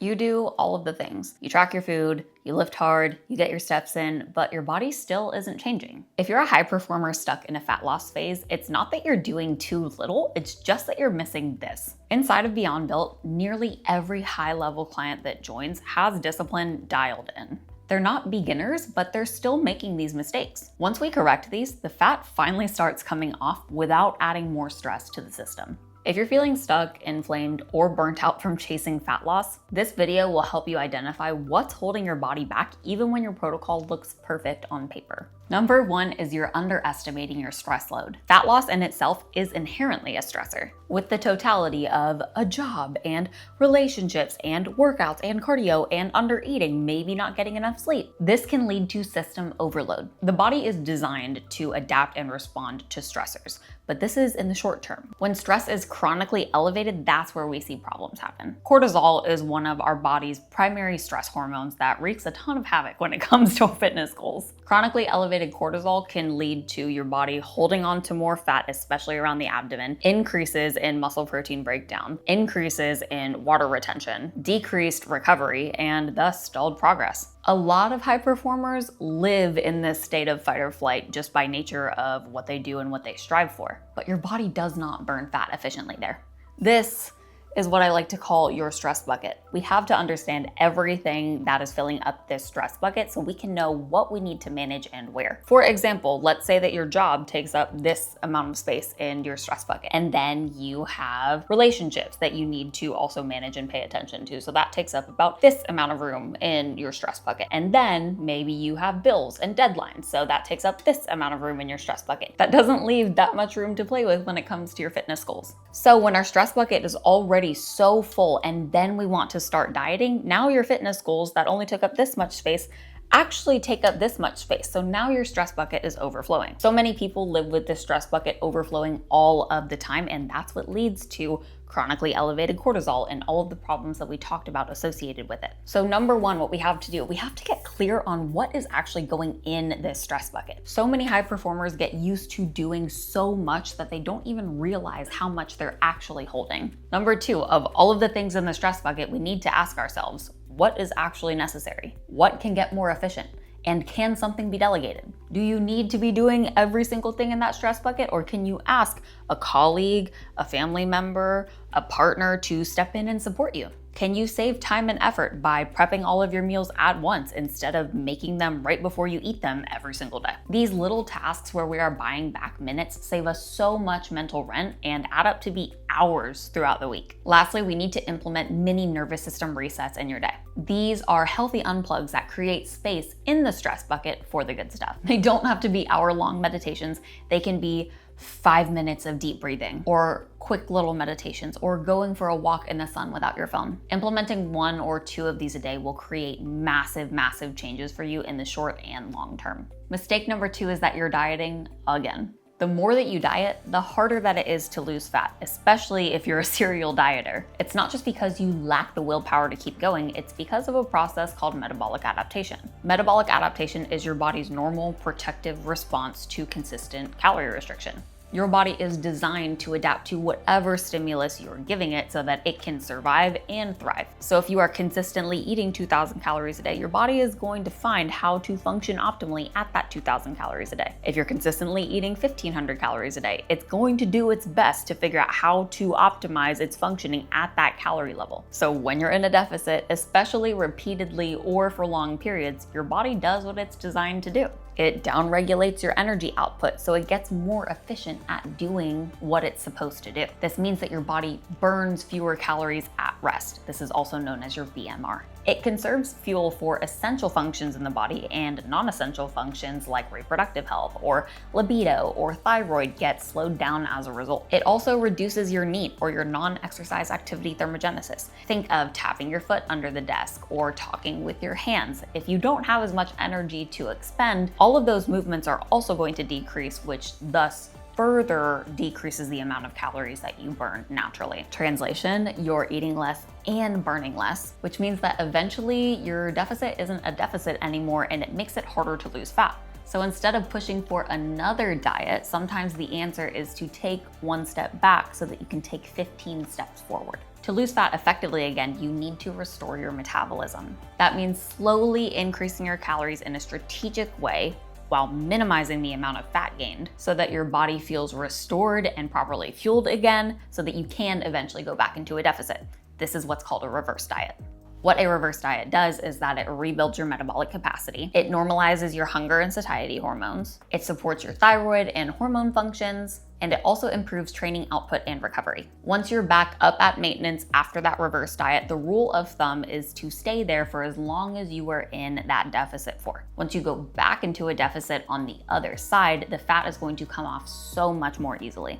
You do all of the things. You track your food, you lift hard, you get your steps in, but your body still isn't changing. If you're a high performer stuck in a fat loss phase, it's not that you're doing too little, it's just that you're missing this. Inside of Beyond Built, nearly every high-level client that joins has discipline dialed in. They're not beginners, but they're still making these mistakes. Once we correct these, the fat finally starts coming off without adding more stress to the system. If you're feeling stuck, inflamed, or burnt out from chasing fat loss, this video will help you identify what's holding your body back even when your protocol looks perfect on paper. Number 1 is you're underestimating your stress load. Fat loss in itself is inherently a stressor. With the totality of a job and relationships and workouts and cardio and under eating, maybe not getting enough sleep, this can lead to system overload. The body is designed to adapt and respond to stressors, but this is in the short term. When stress is chronically elevated, that's where we see problems happen. Cortisol is one of our body's primary stress hormones that wreaks a ton of havoc when it comes to fitness goals. Chronically elevated cortisol can lead to your body holding on to more fat, especially around the abdomen, increases in muscle protein breakdown, increases in water retention, decreased recovery, and thus stalled progress. A lot of high performers live in this state of fight or flight just by nature of what they do and what they strive for. But your body does not burn fat efficiently there. This is what I like to call your stress bucket. We have to understand everything that is filling up this stress bucket so we can know what we need to manage and where. For example, let's say that your job takes up this amount of space in your stress bucket, and then you have relationships that you need to also manage and pay attention to. So that takes up about this amount of room in your stress bucket. And then maybe you have bills and deadlines. So that takes up this amount of room in your stress bucket. That doesn't leave that much room to play with when it comes to your fitness goals. So when our stress bucket is already so full and then we want to start dieting, now your fitness goals that only took up this much space actually take up this much space. So now your stress bucket is overflowing. So many people live with this stress bucket overflowing all of the time, and that's what leads to chronically elevated cortisol and all of the problems that we talked about associated with it. So number 1, what we have to do, we have to get clear on what is actually going in this stress bucket. So many high performers get used to doing so much that they don't even realize how much they're actually holding. Number 2, of all of the things in the stress bucket, we need to ask ourselves, what is actually necessary? What can get more efficient? And can something be delegated? Do you need to be doing every single thing in that stress bucket, or can you ask a colleague, a family member, a partner to step in and support you? Can you save time and effort by prepping all of your meals at once instead of making them right before you eat them every single day? These little tasks where we are buying back minutes save us so much mental rent and add up to be hours throughout the week. Lastly, we need to implement mini nervous system resets in your day. These are healthy unplugs that create space in the stress bucket for the good stuff. They don't have to be hour-long meditations. They can be 5 minutes of deep breathing, or quick little meditations, or going for a walk in the sun without your phone. Implementing 1 or 2 of these a day will create massive, massive changes for you in the short and long term. Mistake number 2 is that you're dieting again. The more that you diet, the harder that it is to lose fat, especially if you're a serial dieter. It's not just because you lack the willpower to keep going, it's because of a process called metabolic adaptation. Metabolic adaptation is your body's normal protective response to consistent calorie restriction. Your body is designed to adapt to whatever stimulus you're giving it so that it can survive and thrive. So if you are consistently eating 2,000 calories a day, your body is going to find how to function optimally at that 2,000 calories a day. If you're consistently eating 1,500 calories a day, it's going to do its best to figure out how to optimize its functioning at that calorie level. So when you're in a deficit, especially repeatedly or for long periods, your body does what it's designed to do. It downregulates your energy output so it gets more efficient at doing what it's supposed to do. This means that your body burns fewer calories at rest. This is also known as your BMR. It conserves fuel for essential functions in the body, and non-essential functions like reproductive health or libido or thyroid get slowed down as a result. It also reduces your NEAT, or your non-exercise activity thermogenesis. Think of tapping your foot under the desk or talking with your hands. If you don't have as much energy to expend, all of those movements are also going to decrease, which thus further decreases the amount of calories that you burn naturally. Translation, you're eating less and burning less, which means that eventually your deficit isn't a deficit anymore, and it makes it harder to lose fat. So instead of pushing for another diet, sometimes the answer is to take one step back so that you can take 15 steps forward. To lose fat effectively again, you need to restore your metabolism. That means slowly increasing your calories in a strategic way while minimizing the amount of fat gained so that your body feels restored and properly fueled again so that you can eventually go back into a deficit. This is what's called a reverse diet. What a reverse diet does is that it rebuilds your metabolic capacity, it normalizes your hunger and satiety hormones, it supports your thyroid and hormone functions, and it also improves training output and recovery. Once you're back up at maintenance after that reverse diet, the rule of thumb is to stay there for as long as you were in that deficit for. Once you go back into a deficit on the other side, the fat is going to come off so much more easily.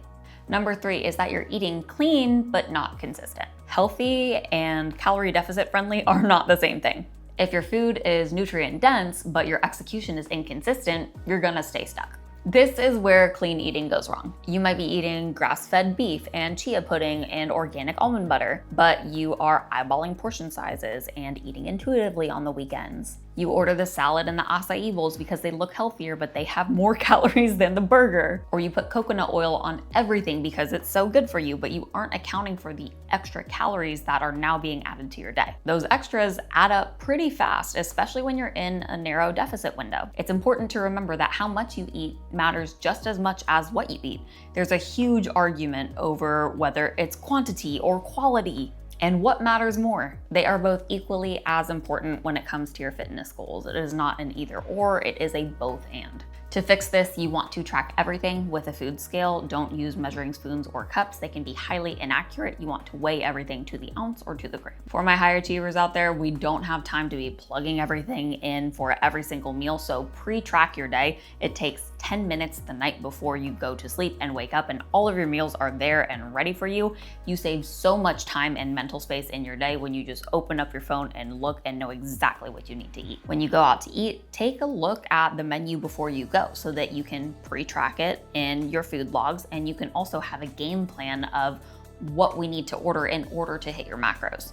Number 3 is that you're eating clean, but not consistent. Healthy and calorie deficit friendly are not the same thing. If your food is nutrient dense, but your execution is inconsistent, you're gonna stay stuck. This is where clean eating goes wrong. You might be eating grass-fed beef and chia pudding and organic almond butter, but you are eyeballing portion sizes and eating intuitively on the weekends. You order the salad and the acai bowls because they look healthier, but they have more calories than the burger. Or you put coconut oil on everything because it's so good for you, but you aren't accounting for the extra calories that are now being added to your day. Those extras add up pretty fast, especially when you're in a narrow deficit window. It's important to remember that how much you eat matters just as much as what you eat. There's a huge argument over whether it's quantity or quality. And what matters more? They are both equally as important when it comes to your fitness goals. It is not an either or, it is a both and. To fix this, you want to track everything with a food scale. Don't use measuring spoons or cups. They can be highly inaccurate. You want to weigh everything to the ounce or to the gram. For my high achievers out there, we don't have time to be plugging everything in for every single meal, so pre-track your day. It takes 10 minutes the night before you go to sleep and wake up, and all of your meals are there and ready for you. You save so much time and mental space in your day when you just open up your phone and look and know exactly what you need to eat. When you go out to eat, take a look at the menu before you go so that you can pre-track it in your food logs, and you can also have a game plan of what we need to order in order to hit your macros.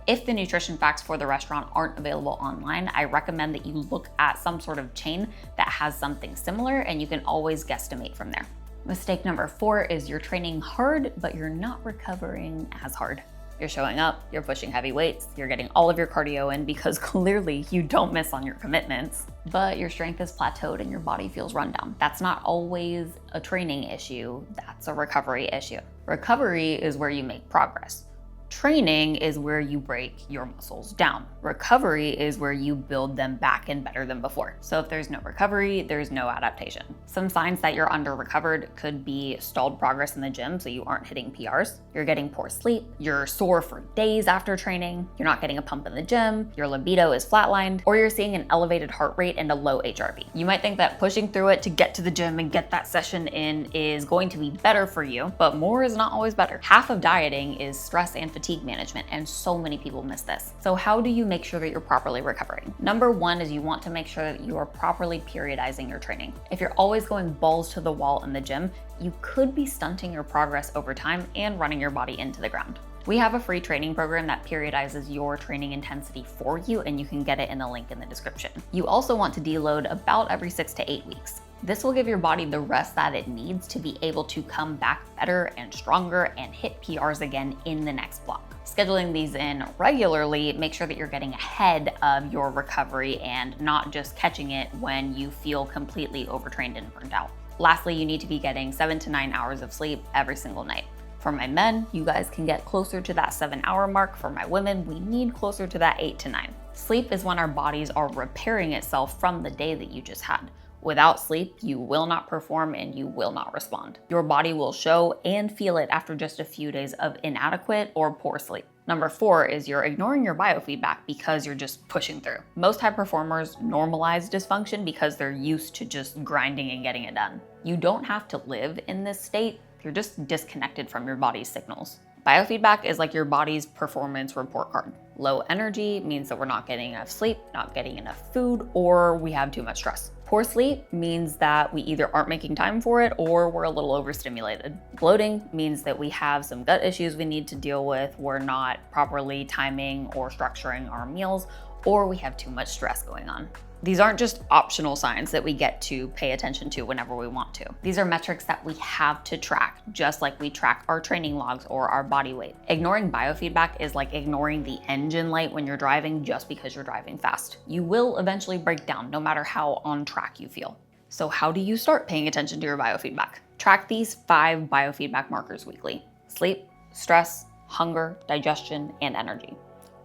If the nutrition facts for the restaurant aren't available online, I recommend that you look at some sort of chain that has something similar, and you can always guesstimate from there. Mistake number 4 is you're training hard, but you're not recovering as hard. You're showing up, you're pushing heavy weights, you're getting all of your cardio in because clearly you don't miss on your commitments, but your strength is plateaued and your body feels run down. That's not always a training issue, that's a recovery issue. Recovery is where you make progress. Training is where you break your muscles down. Recovery is where you build them back and better than before. So if there's no recovery, there's no adaptation. Some signs that you're under recovered could be stalled progress in the gym, so you aren't hitting PRs. You're getting poor sleep. You're sore for days after training. You're not getting a pump in the gym. Your libido is flatlined, or you're seeing an elevated heart rate and a low HRV. You might think that pushing through it to get to the gym and get that session in is going to be better for you, but more is not always better. Half of dieting is stress and fatigue management, and so many people miss this. So how do you make sure that you're properly recovering? Number 1 is you want to make sure that you are properly periodizing your training. If you're always going balls to the wall in the gym, you could be stunting your progress over time and running your body into the ground. We have a free training program that periodizes your training intensity for you, and you can get it in the link in the description. You also want to deload about every 6 to 8 weeks. This will give your body the rest that it needs to be able to come back better and stronger and hit PRs again in the next block. Scheduling these in regularly, make sure that you're getting ahead of your recovery and not just catching it when you feel completely overtrained and burned out. Lastly, you need to be getting 7 to 9 hours of sleep every single night. For my men, you guys can get closer to that 7-hour mark. For my women, we need closer to that 8 to 9. Sleep is when our bodies are repairing itself from the day that you just had. Without sleep, you will not perform and you will not respond. Your body will show and feel it after just a few days of inadequate or poor sleep. Number 4 is you're ignoring your biofeedback because you're just pushing through. Most high performers normalize dysfunction because they're used to just grinding and getting it done. You don't have to live in this state, you're just disconnected from your body's signals. Biofeedback is like your body's performance report card. Low energy means that we're not getting enough sleep, not getting enough food, or we have too much stress. Poor sleep means that we either aren't making time for it or we're a little overstimulated. Bloating means that we have some gut issues we need to deal with, we're not properly timing or structuring our meals, or we have too much stress going on. These aren't just optional signs that we get to pay attention to whenever we want to. These are metrics that we have to track, just like we track our training logs or our body weight. Ignoring biofeedback is like ignoring the engine light when you're driving just because you're driving fast. You will eventually break down no matter how on track you feel. So how do you start paying attention to your biofeedback? Track these 5 biofeedback markers weekly: sleep, stress, hunger, digestion, and energy.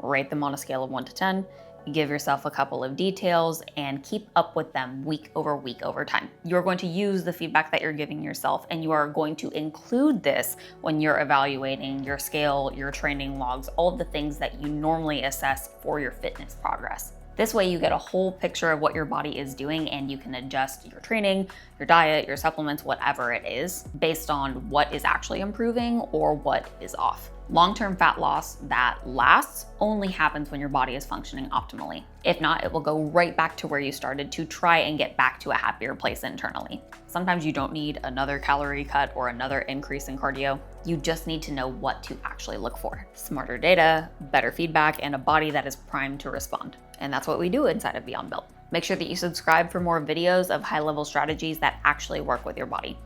Rate them on a scale of 1 to 10. Give yourself a couple of details and keep up with them week over time. You're going to use the feedback that you're giving yourself, and you are going to include this when you're evaluating your scale, your training logs, all of the things that you normally assess for your fitness progress. This way you get a whole picture of what your body is doing, and you can adjust your training, your diet, your supplements, whatever it is, based on what is actually improving or what is off. Long-term fat loss that lasts only happens when your body is functioning optimally. If not, it will go right back to where you started to try and get back to a happier place internally. Sometimes you don't need another calorie cut or another increase in cardio. You just need to know what to actually look for. Smarter data, better feedback, and a body that is primed to respond. And that's what we do inside of Beyond Built. Make sure that you subscribe for more videos of high-level strategies that actually work with your body.